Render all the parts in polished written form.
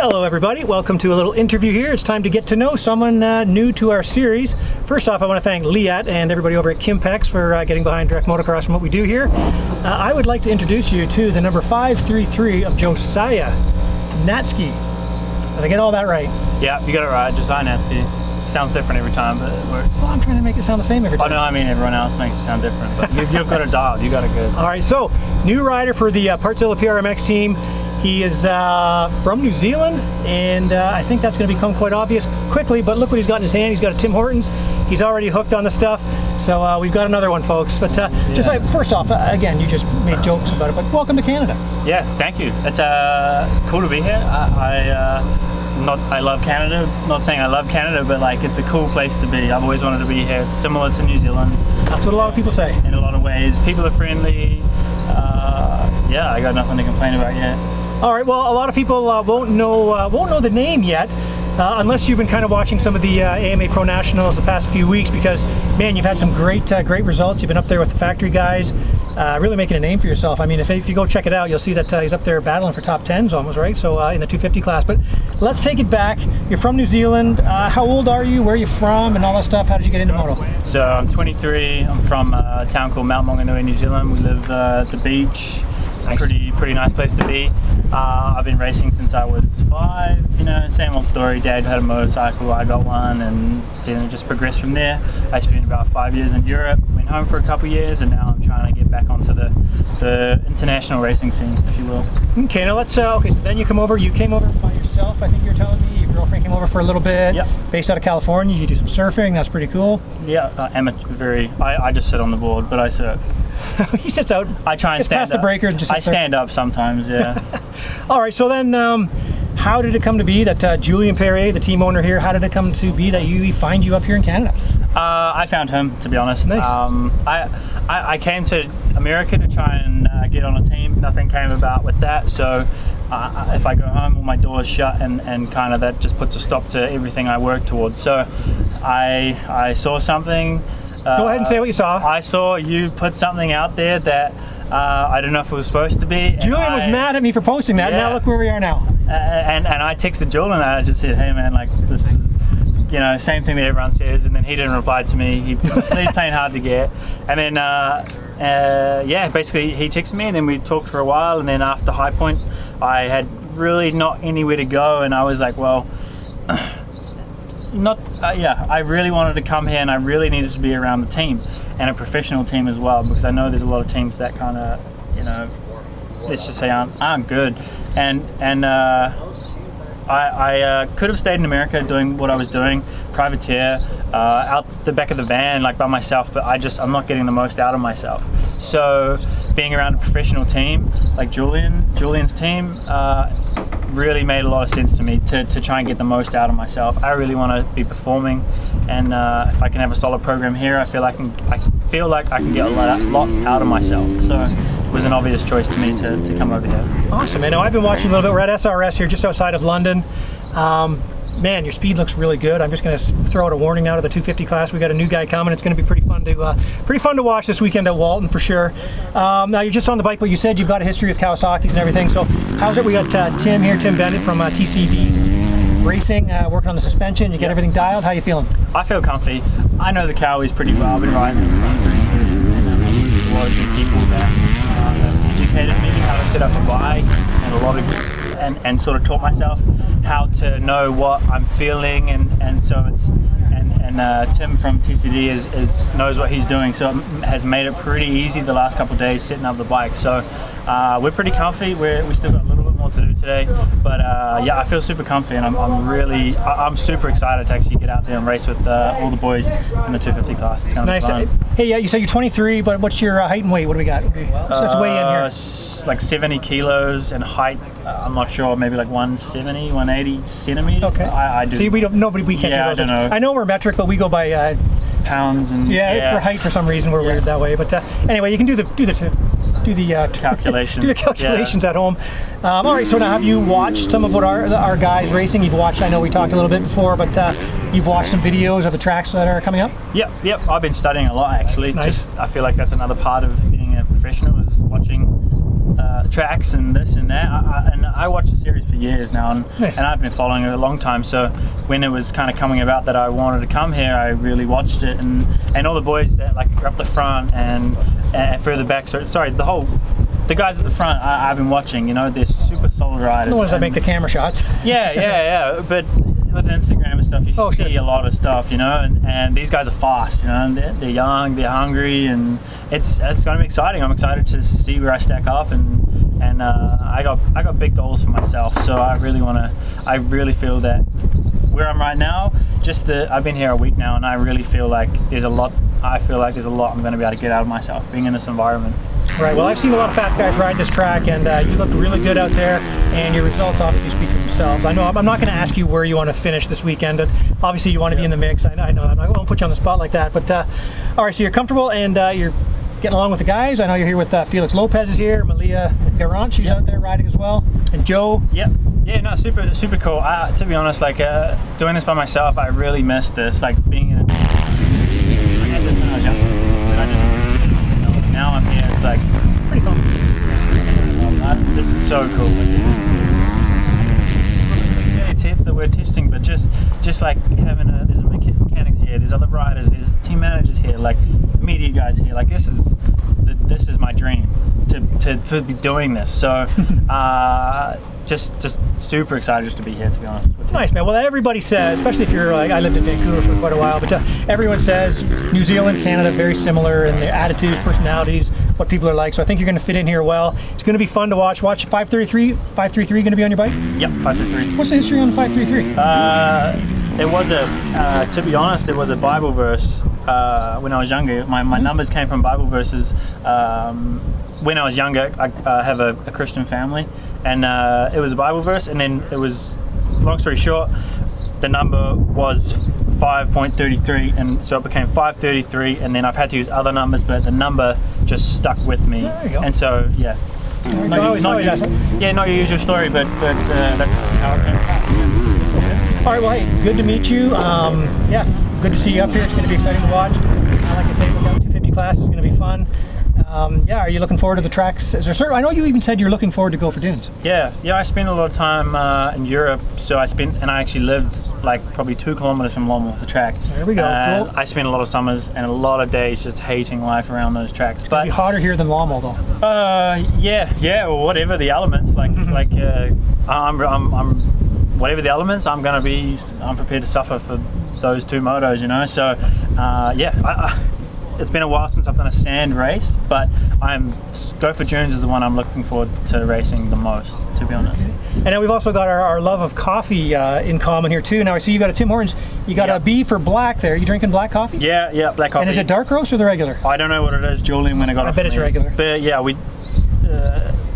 Hello everybody, welcome to a little interview here. It's time to get to know someone new to our series. First off, I want to thank Leatt and everybody over at Kimpex for getting behind Direct Motocross and what we do here. I would like to introduce you to the number 533 of Josiah Natzke. Did I get all that right? Yeah, you got it right, Josiah Natzke. Sounds different every time, but it works. Well, I'm trying to make it sound the same every time. Oh no, I mean everyone else makes it sound different, but you've got it dialed, you got it good. All right, so new rider for the Partzilla PRMX team. He is from New Zealand, and I think that's going to become quite obvious quickly, but look what he's got in his hand. He's got a Tim Hortons. He's already hooked on the stuff, so we've got another one, folks. But just first off, again, you just made jokes about it, but welcome to Canada. Yeah, thank you. It's cool to be here. I love Canada. Not saying I love Canada, but like it's a cool place to be. I've always wanted to be here. It's similar to New Zealand. That's what a lot of people say. In a lot of ways, people are friendly. Yeah, I got nothing to complain about yet. All right. Well, a lot of people won't know the name yet, unless you've been kind of watching some of the AMA Pro Nationals the past few weeks. Because man, you've had some great results. You've been up there with the factory guys, really making a name for yourself. I mean, if you go check it out, you'll see that he's up there battling for top 10s almost, right? So in the 250 class. But let's take it back. You're from New Zealand. How old are you? Where are you from? And all that stuff. How did you get into moto? So I'm 23. I'm from a town called Mount Maunganui, New Zealand. We live at the beach. Nice. Pretty nice place to be. I've been racing since I was 5, you know, same old story. Dad had a motorcycle, I got one, and then it just progressed from there. I spent about 5 years in Europe, went home for a couple of years, and now I'm trying to get back onto the international racing scene, if you will. Okay, now let's, okay, so then you came over by yourself, I think you're telling me. Your girlfriend came over for a little bit. Yep. Based out of California, you do some surfing, that's pretty cool. Yeah, I just sit on the board, but I surf. He sits out. I try and stand past the breaker and just. I stand up sometimes, yeah. All right. So then, how did it come to be that Julien Perrier, the team owner here, how did it come to be that we find you up here in Canada? I found him, to be honest. Nice. I came to America to try and get on a team. Nothing came about with that. So if I go home, all my doors shut, and kind of that just puts a stop to everything I work towards. So I saw something. Go ahead and say what you saw. I saw you put something out there that I don't know if it was supposed to be. Julien was mad at me for posting that. Yeah. Now look where we are now. And I texted Julien and I just said, hey man, like this is, you know, same thing that everyone says. And then he didn't reply to me. He's playing hard to get. And then yeah, basically he texted me and then we talked for a while. And then after High Point, I had really not anywhere to go. And I was like, well, yeah, I really wanted to come here and I really needed to be around the team and a professional team as well, because I know there's a lot of teams that kind of, you know, let's just say aren't good. And I could have stayed in America doing what I was doing, privateer, out the back of the van, like by myself, but I'm not getting the most out of myself. So being around a professional team like Julien's team really made a lot of sense to me to try and get the most out of myself. I really want to be performing, and if I can have a solid program here, I feel like I can get a lot out of myself. So it was an obvious choice to me to come over here. Awesome, man. Now I've been watching a little bit. We're at SRS here, just outside of London. Man, your speed looks really good. I'm just going to throw out a warning now to the 250 class. We got a new guy coming. It's going to be pretty fun to watch this weekend at Walton for sure. Now you're just on the bike, but you said you've got a history with Kawasaki's and everything. So how's it? We got Tim here, Tim Bennett from TCD Racing, working on the suspension. You get everything dialed. How you feeling? I feel comfy. I know the Cowies pretty well. I've been riding them a lot of good people that educated me how to set up a bike, and a lot of and sort of taught myself how to know what I'm feeling, and so it's Tim from TCD knows what he's doing, so it has made it pretty easy the last couple of days setting up the bike. So we're pretty comfy. We still got a little bit more to do today, but yeah, I feel super comfy, and I'm super excited to actually get out there and race with all the boys in the 250 class. It's gonna be fun. Hey, yeah, you said you're 23, but what's your height and weight? What do we got? So let's weigh in here. Like 70 kilos, and height, I'm not sure, maybe like 170, 180 centimeters. Okay. I do. See, we can't do those. I don't know. I know we're metric, but we go by pounds and for height for some reason we're weird that way. But anyway, you can do the calculations. Do the calculations at home. All right. So now, have you watched some of what our guys racing? You've watched. I know we talked a little bit before, but you've watched some videos of the tracks that are coming up. Yep. I've been studying a lot actually. Nice. I feel like that's another part of being a professional, is watching tracks and this and that. And I watched the series for years now, and, Nice. and I've been following it a long time. So when it was kind of coming about that I wanted to come here, I really watched it, and all the boys that like are up the front and further back. So sorry, the guys at the front I've been watching. You know, they're super solid riders. The ones that make the camera shots. Yeah. But with Instagram and stuff, you see a lot of stuff, you know, and these guys are fast, you know, and they're young, they're hungry, and it's going to be exciting. I'm excited to see where I stack up, and I got big goals for myself. So I really feel that where I'm right now, I've been here a week now, and I really feel like there's a lot. I feel like there's a lot I'm going to be able to get out of myself being in this environment. Right, well, I've seen a lot of fast guys ride this track, and you looked really good out there, and your results obviously speak for themselves. I know I'm not going to ask you where you want to finish this weekend, but obviously you want to be in the mix. I know that. I won't put you on the spot like that, but all right, so you're comfortable, and you're getting along with the guys. I know you're here with Felix Lopez is here, Malia Garant, she's out there riding as well, and Joe. Yeah, no, super cool. To be honest, like doing this by myself, I really missed this, like being in a I had this when I was young, but I didn't. Now I'm here, it's like Pretty cool. this is so cool. That we're testing, but just like having there's mechanics here, there's other riders, there's team managers here, like media guys here. Like this is my dream to be doing this. So just super excited just to be here, to be honest with you. Nice, man. Well, everybody says, especially if you're like, I lived in Vancouver for quite a while, but everyone says New Zealand, Canada, very similar in their attitudes, personalities, what people are like. So I think you're going to fit in here well. It's going to be fun to watch. Watch 533 going to be on your bike? Yep, 533. What's the history on the 533? It was to be honest, it was a Bible verse when I was younger. My numbers came from Bible verses. When I was younger, I have a Christian family, and it was a Bible verse, and then it was, long story short, the number was 5.33, and so it became 533, and then I've had to use other numbers, but the number just stuck with me. There you go. And so, yeah. Not your usual story, but that's how it came about. All right, well, hey, good to meet you. Yeah, good to see you up here. It's going to be exciting to watch. Like I say, the 250 class is going to be fun. Yeah, are you looking forward to the tracks? Is there certain? I know you even said you're looking forward to go for dunes. Yeah. I spent a lot of time in Europe, so I actually lived like probably 2 kilometers from Lommel, the track. There we go. Cool. I spent a lot of summers and a lot of days just hating life around those tracks. But it'll be hotter here than Lommel, though. Yeah, or whatever the elements. I'm whatever the elements, I'm prepared to suffer for those 2 motos, you know. So it's been a while since I've done a sand race, but Go for Dunes is the one I'm looking forward to racing the most, to be honest. And then we've also got our love of coffee in common here too. Now I see you got a Tim Hortons, you got a B for black there. Are you drinking black coffee? Yeah, black coffee. And is it dark roast or the regular? I don't know what it is, Julian, when I got it. I bet it's regular. But yeah,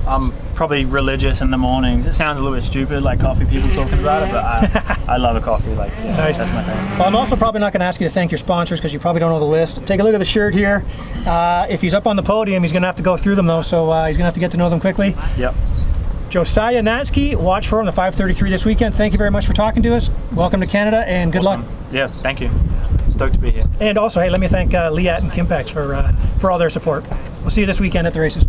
I'm probably religious in the mornings. It sounds a little bit stupid, like coffee people talking about it, but I love a coffee. Like, yeah, nice. That's my thing. Well, I'm also probably not going to ask you to thank your sponsors because you probably don't know the list. Take a look at the shirt here. If he's up on the podium, he's going to have to go through them though, so he's going to have to get to know them quickly. Yep. Josiah Natzke, watch for him, the 533 this weekend. Thank you very much for talking to us. Welcome to Canada, and good luck. Yeah, thank you. Stoked to be here. And also, hey, let me thank Leatt and Kimpex for all their support. We'll see you this weekend at the races.